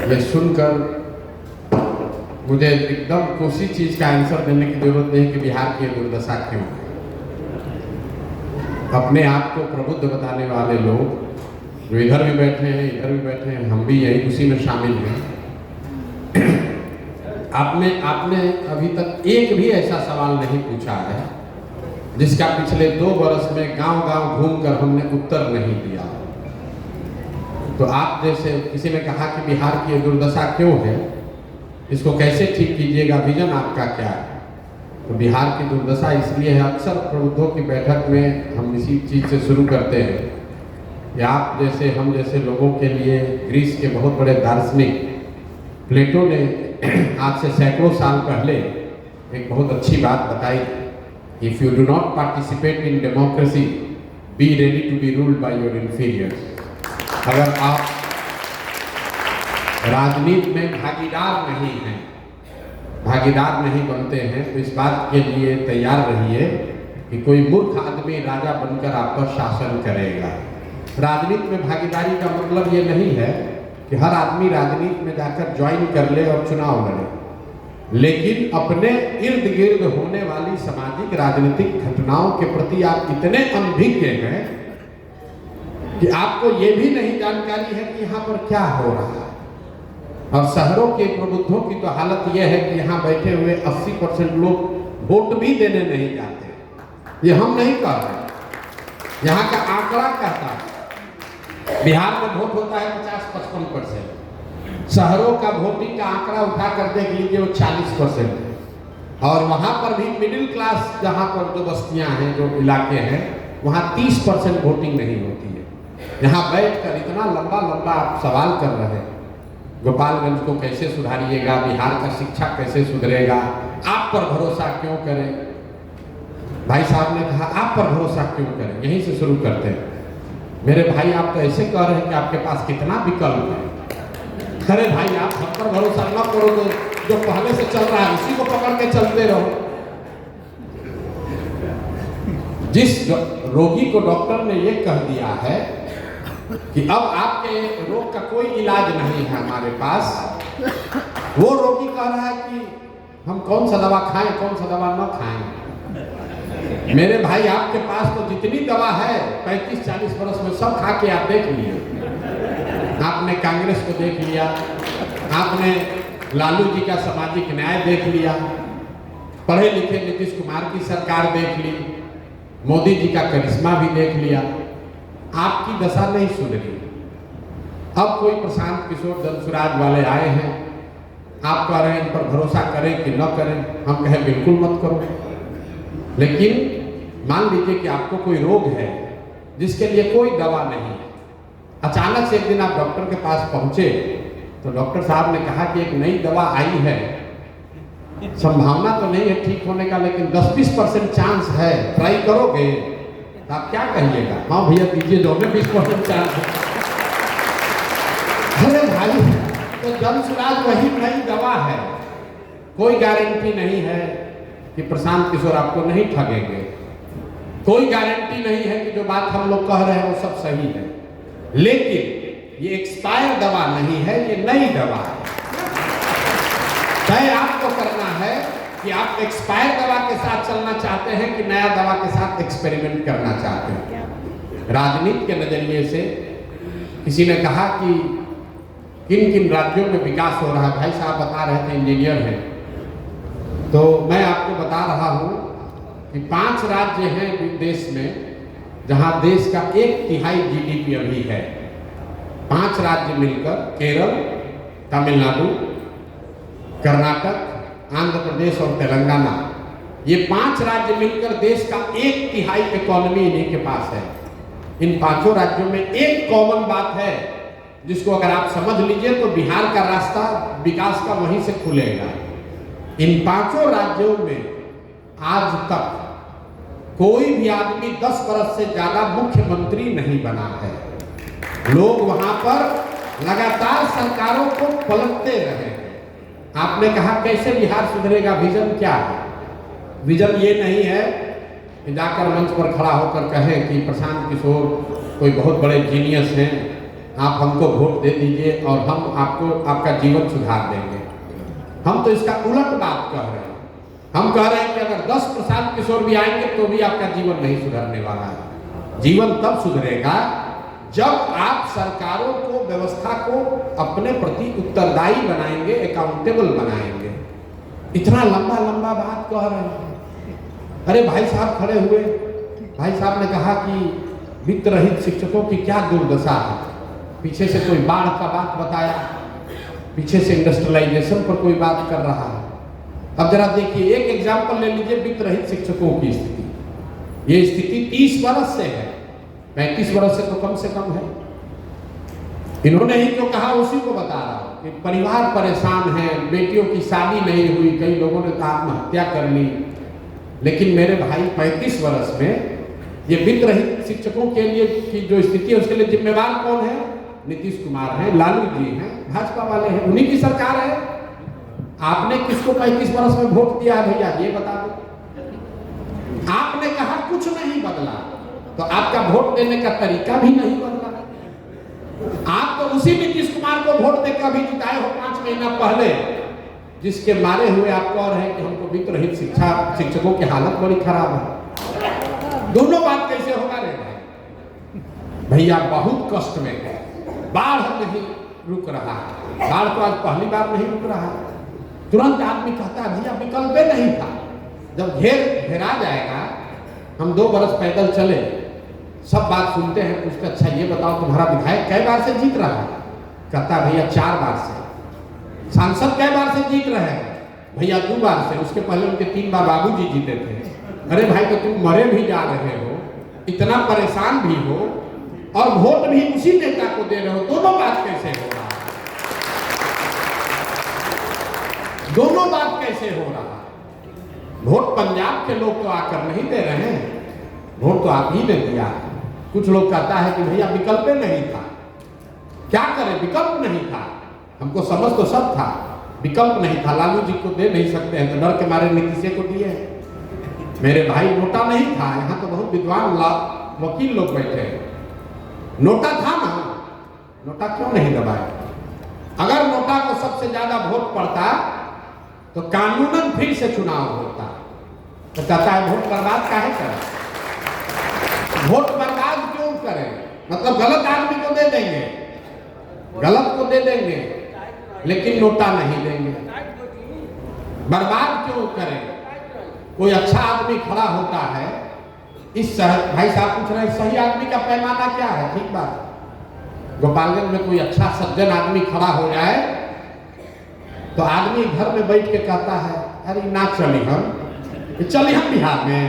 ये सुनकर मुझे एकदम किसी चीज का आंसर देने की जरूरत नहीं कि बिहार की दुर्दशा क्यों है। अपने आप को प्रबुद्ध बताने वाले लोग जो इधर भी बैठे हैं, इधर भी बैठे हैं, हम भी यही उसी में शामिल हैं। आपने अभी तक एक भी ऐसा सवाल नहीं पूछा है जिसका पिछले 2 वर्ष में गांव-गांव घूमकर हमने उत्तर नहीं दिया। तो आप जैसे किसी ने कहा कि बिहार की दुर्दशा क्यों है, इसको कैसे ठीक कीजिएगा, विजन आपका क्या है? तो बिहार की दुर्दशा इसलिए है, अक्सर प्रबुद्धों की बैठक में हम इसी चीज़ से शुरू करते हैं कि आप जैसे हम जैसे लोगों के लिए ग्रीस के बहुत बड़े दार्शनिक प्लेटो ने आज से सैकड़ों साल पहले एक बहुत अच्छी बात बताई, if you do not participate in democracy be ready to be ruled by your inferiors. अगर आप राजनीति में भागीदार नहीं हैं, भागीदार नहीं बनते हैं, तो इस बात के लिए तैयार रहिए कि कोई मूर्ख आदमी राजा बनकर आप पर शासन करेगा। राजनीति में भागीदारी का मतलब ये नहीं है कि हर आदमी राजनीति में जाकर ज्वाइन कर ले और चुनाव लड़े, लेकिन अपने इर्द गिर्द होने वाली सामाजिक राजनीतिक घटनाओं के प्रति आप इतने अनभिज्ञ हैं कि आपको ये भी नहीं जानकारी है कि यहाँ पर क्या हो रहा है। और शहरों के प्रबुद्धों की तो हालत यह है कि यहाँ बैठे हुए 80% लोग वोट भी देने नहीं जाते। ये हम नहीं कह रहे, यहाँ का आंकड़ा कहता है। बिहार में वोट होता है 50-55%, शहरों का वोटिंग का आंकड़ा उठा कर देख लीजिए वो 40% है। और वहाँ पर भी मिडिल क्लास जहाँ पर जो बस्तियाँ हैं, जो इलाके हैं, वहाँ 30% वोटिंग नहीं होती है। यहाँ बैठकर इतना लंबा लंबा आप सवाल कर रहे हैं, गोपालगंज को कैसे सुधारिएगा, बिहार का शिक्षा कैसे सुधरेगा, आप पर भरोसा क्यों करें। भाई साहब ने कहा आप पर भरोसा क्यों करें, यहीं से शुरू करते हैं। मेरे भाई आप तो ऐसे कह रहे हैं कि आपके पास कितना विकल्प है। अरे भाई आप हम पर भरोसा न करो, तो जो पहले से चल रहा है उसी को पकड़ के चलते रहो। जिस रोगी को डॉक्टर ने ये कह दिया है कि अब आपके रोग का कोई इलाज नहीं है हमारे पास, वो रोगी कह रहा है कि हम कौन सा दवा खाएं, कौन सा दवा न खाएं। मेरे भाई आपके पास तो जितनी दवा है 35-40 वर्ष में सब खा के आप देख लिए। आपने कांग्रेस को देख लिया, आपने लालू जी का सामाजिक न्याय देख लिया, पढ़े लिखे नीतीश कुमार की सरकार देख ली, मोदी जी का करिश्मा भी देख लिया, आपकी दशा नहीं सुधरी। अब कोई प्रशांत किशोर जनसुराज वाले आए हैं, आप कह रहे हैं इन पर भरोसा करें कि न करें, हम कहें बिल्कुल मत करो। लेकिन मान लीजिए कि आपको कोई रोग है जिसके लिए कोई दवा नहीं है, अचानक से एक दिन आप डॉक्टर के पास पहुंचे तो डॉक्टर साहब ने कहा कि एक नई दवा आई है, संभावना तो नहीं है ठीक होने का, लेकिन 10-20% चांस है, ट्राई करोगे? तो आप क्या कहिएगा? हाँ भैया दीजिए, जो में 20% चांस है। अरे भाई तो जनसुराज वही नई दवा है, कोई गारंटी नहीं है कि प्रशांत किशोर आपको नहीं ठगेंगे, कोई गारंटी नहीं है कि जो बात हम लोग कह रहे हैं वो सब सही है। लेकिन ये एक्सपायर दवा नहीं है, ये नई दवा है। तय आपको करना है कि आप एक्सपायर दवा के साथ चलना चाहते हैं कि नया दवा के साथ एक्सपेरिमेंट करना चाहते हैं। राजनीति के नजरिए से किसी ने कहा कि किन किन राज्यों में विकास हो रहा है, भाई साहब बता रहे थे इंजीनियर हैं, तो मैं आपको बता रहा हूं कि 5 राज्य हैं देश में जहां देश का 1/3 GDP अभी है। 5 राज्य मिलकर, केरल, तमिलनाडु, कर्नाटक, आंध्र प्रदेश और तेलंगाना, ये 5 राज्य मिलकर देश का 1/3 इकोनॉमी इन्हीं के पास है। इन 5 राज्यों में एक कॉमन बात है जिसको अगर आप समझ लीजिए तो बिहार का रास्ता विकास का वहीं से खुलेगा। इन 5 राज्यों में आज तक कोई भी आदमी 10 वर्ष से ज्यादा मुख्यमंत्री नहीं बना है। लोग वहां पर लगातार सरकारों को पलटते रहे। आपने कहा कैसे बिहार सुधरेगा, विजन क्या है? विजन ये नहीं है कि जाकर मंच पर खड़ा होकर कहें कि प्रशांत किशोर कोई बहुत बड़े जीनियस हैं आप हमको वोट दे दीजिए और हम आपको आपका जीवन सुधार देंगे। हम तो इसका उलट बात कह रहे हैं। हम कह रहे हैं कि अगर 10 प्रशांत किशोर भी आएंगे तो भी आपका जीवन नहीं सुधरने वाला है। जीवन तब सुधरेगा जब आप सरकारों को, व्यवस्था को अपने प्रति उत्तरदायी बनाएंगे, अकाउंटेबल बनाएंगे। इतना लंबा लंबा बात कह रहे हैं। अरे भाई साहब खड़े हुए, भाई साहब ने कहा कि वित्त रहित शिक्षकों की क्या दुर्दशा है। पीछे से कोई बाढ़ का बात बताया, पीछे से इंडस्ट्रियलाइजेशन पर कोई बात कर रहा है। अब जरा देखिए, एक एग्जाम्पल ले लीजिए वित्त रहित शिक्षकों की स्थिति। ये स्थिति 30 वर्ष से है, 35 वर्ष से तो कम है। इन्होंने ही जो कहा उसी को बता रहा हूं कि परिवार परेशान है, बेटियों की शादी नहीं हुई, कई लोगों ने तो आत्महत्या कर ली। लेकिन मेरे भाई 35 वर्ष में ये वित्त रहित शिक्षकों के लिए की जो स्थिति है उसके लिए जिम्मेवार कौन है? नीतीश कुमार है, लालू जी हैं, भाजपा वाले हैं, उन्हीं की सरकार है। आपने किसको 35 वर्ष में वोट दिया है भैया, ये बता दो। आपने कहा कुछ नहीं बदला, तो आपका वोट देने का तरीका भी नहीं बदला। आप तो उसी नीतीश कुमार को वोट देकर भी जिताए हो 5 महीना पहले, जिसके मारे हुए आपको और है कि हमको वित्त रहित शिक्षकों की हालत बड़ी खराब है। दोनों बात कैसे होगा रे भाई? भैया बहुत कष्ट में है, बाढ़ नहीं रुक रहा है। बाढ़ तो आज पहली बार नहीं रुक रहा है। तुरंत आदमी कहता है भैया विकल्प नहीं था। जब घेरा जाएगा, हम 2 बरस पैदल चले, सब बात सुनते हैं, पूछते अच्छा ये बताओ तुम्हारा विधायक कई बार से जीत रहा है? कहता भैया 4 बार से। सांसद कई बार से जीत रहे हैं? भैया 2 बार से, उसके पहले उनके 3 बार बाबूजी जीते थे। अरे भाई तो तुम मरे भी जा रहे हो, इतना परेशान भी हो और वोट भी उसी नेता को दे रहे हो, दोनों बात कैसे हो रहा है? दोनों बात कैसे हो रहा है? वोट पंजाब के लोग तो आकर नहीं दे रहे हैं, वोट तो आप ही ने दिया। कुछ लोग कहता है कि भैया विकल्प नहीं था। क्या करें, विकल्प नहीं था। हमको समझ तो सब था, विकल्प नहीं था। लालू जी को दे नहीं सकते हैं तो डर के मारे नीतीश को दिए। मेरे भाई नोटा नहीं था, यहाँ तो बहुत विद्वान वकील लोग बैठे हैं। नोटा था ना, नोटा क्यों नहीं दबाए? अगर नोटा को सबसे ज्यादा वोट पड़ता तो कानूनन फिर से चुनाव होता। तो कहता है वोट बर्बाद काहे करें? वोट बर्बाद क्यों करें? मतलब गलत आदमी को दे देंगे, गलत को दे देंगे, लेकिन नोटा नहीं देंगे। बर्बाद क्यों करें? कोई अच्छा आदमी खड़ा होता है, इस भाई साहब पूछ रहे हैं सही आदमी का पैमाना क्या है? ठीक बात, गोपालगंज में कोई अच्छा सज्जन आदमी खड़ा हो जाए तो आदमी घर में बैठ के कहता है अरे ना चली हम बिहार में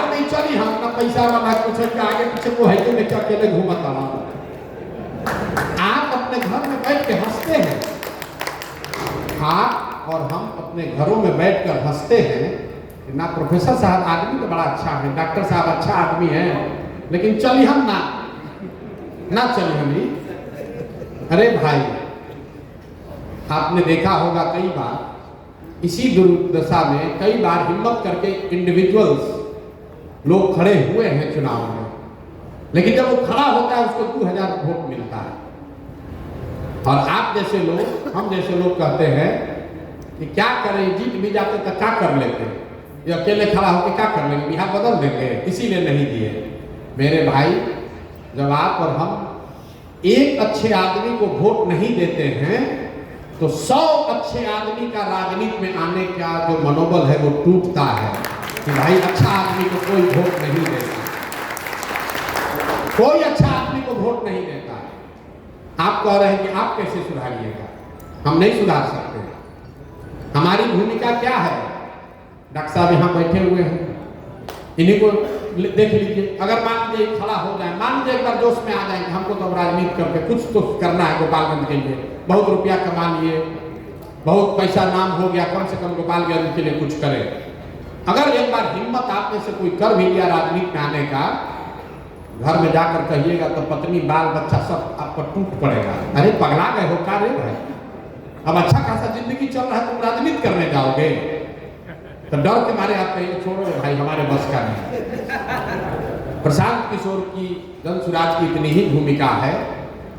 नहीं चली हम ना पैसा वाला कुछ आगे पीछे को है लेकर अकेले घूमता रहा। आप अपने घर में बैठ के हंसते हैं, आप और हम अपने घरों में बैठकर हंसते हैं कि ना प्रोफेसर साहब आदमी तो बड़ा अच्छा है, डॉक्टर साहब अच्छा आदमी है, लेकिन चली हम ना चली हम ही। अरे भाई आपने देखा होगा कई बार इसी दुर्दशा में कई बार हिम्मत करके इंडिविजुअल्स लोग खड़े हुए हैं चुनाव में, लेकिन जब वो खड़ा होता है उसको 2000 वोट मिलता है। और आप जैसे लोग, हम जैसे लोग कहते हैं कि क्या करें, जीत भी जाते तो क्या कर लेते, ये अकेले खड़ा होकर क्या कर लेंगे, बिहार बदल देंगे, इसीलिए नहीं दिए। मेरे भाई जब आप और हम एक अच्छे आदमी को वोट नहीं देते हैं तो 100 अच्छे आदमी का राजनीति में आने का जो मनोबल है वो टूटता है कि भाई अच्छा आदमी को कोई वोट नहीं देता, कोई अच्छा आदमी को वोट नहीं देता। आप कह रहे हैं कि आप कैसे सुधारिएगा? हम नहीं सुधार सकते। हमारी भूमिका क्या है? डॉक्टर साहब यहाँ बैठे हुए हैं, इन्हीं को देख लीजिए। अगर मान लीजिए खड़ा हो जाए, मान लीजिए एक बार जोश में आ जाए, हमको तो राजनीति करके कुछ तो करना है गोपालगंज के लिए, बहुत रुपया कमा लिए, बहुत पैसा नाम हो गया, कम से कम गोपालगंज के लिए कुछ करें। अगर एक बार हिम्मत आप में से कोई कर भी लिया राजनीति में आने का, घर में जाकर कहिएगा तो पत्नी बाल बच्चा सब आप पर टूट पड़ेगा। अरे पगला गए हो क्या रे भाई? अब अच्छा खासा जिंदगी चल रहा है, तुम राजनीति करने जाओगे? तो डर के मारे आप कहिए छोड़ो भाई हमारे बस का नहीं। प्रशांत किशोर की जनसुराज की इतनी ही भूमिका है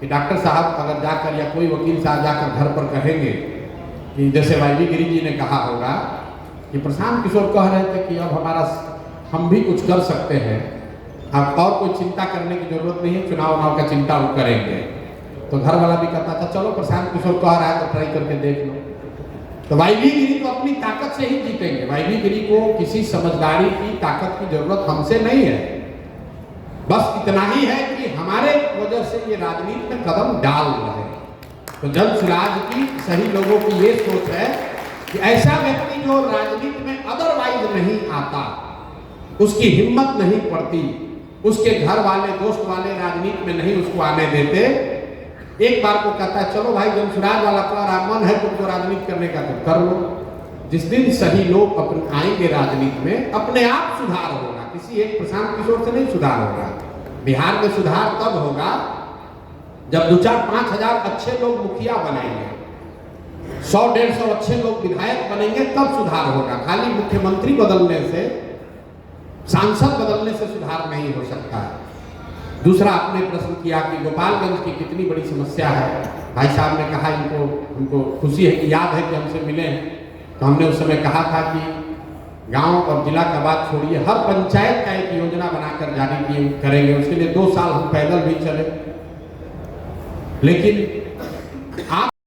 कि डॉक्टर साहब अगर जाकर या कोई वकील साहब जाकर घर पर कहेंगे कि जैसे वाईवी गिरी जी ने कहा होगा कि प्रशांत किशोर कह रहे थे कि अब हम भी कुछ कर सकते हैं, अब और कोई चिंता करने की जरूरत नहीं है, चुनाव का चिंता वो करेंगे, तो घर वाला भी कहता था चलो प्रशांत किशोर कह रहा है तो ट्राई करके देख लो। तो वाईवी गिरी तो अपनी ताकत से ही जीतेंगे। वाईवी गिरी को किसी समझदारी की ताकत की जरूरत हमसे नहीं है, बस इतना ही है कि हमारे वजह से ये राजनीति में कदम डाल रहे हैं। तो जनसुराज की सही लोगों की ये सोच है कि ऐसा व्यक्ति जो राजनीति में अदरवाइज नहीं आता, उसकी हिम्मत नहीं पड़ती, उसके घर वाले दोस्त वाले राजनीति में नहीं उसको आने देते, एक बार को कहता है चलो भाई जनसुराज वाला तुम्हारा मन है तुमको राजनीति करने का तो कर लो। जिस दिन सही लोग अपने आएंगे राजनीति में, अपने आप सुधार होगा, किसी एक प्रशांत किशोर से नहीं सुधार होगा। बिहार में सुधार तब होगा जब 2-4-5 हजार अच्छे लोग मुखिया बनेंगे, 100-150 अच्छे लोग विधायक बनेंगे, तब सुधार होगा। खाली मुख्यमंत्री बदलने से, सांसद बदलने से सुधार नहीं हो सकता है। दूसरा आपने प्रश्न किया कि गोपालगंज की कितनी बड़ी समस्या है। भाई साहब ने कहा उनको खुशी है कि याद है कि हमसे मिले हैं, तो हमने उस समय कहा था कि गांव और जिला का बात छोड़िए, हर पंचायत का एक योजना बनाकर जारी करेंगे। उसके लिए 2 साल हम पैदल भी चले, लेकिन आप